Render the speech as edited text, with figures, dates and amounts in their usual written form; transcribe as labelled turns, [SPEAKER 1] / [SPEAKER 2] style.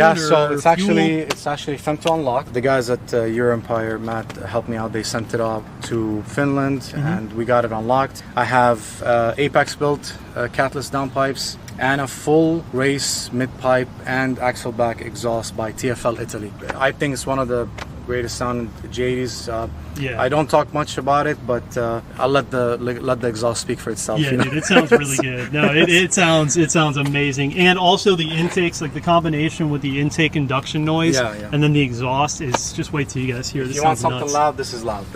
[SPEAKER 1] Yeah, so it's actually femto unlocked. The guys at Empire, Matt, helped me out. They sent it up to Finland, and we got it unlocked. I have Apex built catless downpipes and a full race mid pipe and axle back exhaust by TFL Italy. I think it's one of the greatest sound G80s.
[SPEAKER 2] Yeah.
[SPEAKER 1] I don't talk much about it, but I'll let the exhaust speak for itself.
[SPEAKER 2] Yeah,
[SPEAKER 1] you know?
[SPEAKER 2] dude, it sounds really good. No, it sounds amazing, and also the intakes, like the combination with the intake induction noise,
[SPEAKER 1] Yeah, yeah.
[SPEAKER 2] and then the exhaust is just wait till you guys hear this.
[SPEAKER 1] If you want
[SPEAKER 2] sounds
[SPEAKER 1] something
[SPEAKER 2] nuts.
[SPEAKER 1] loud, this is loud.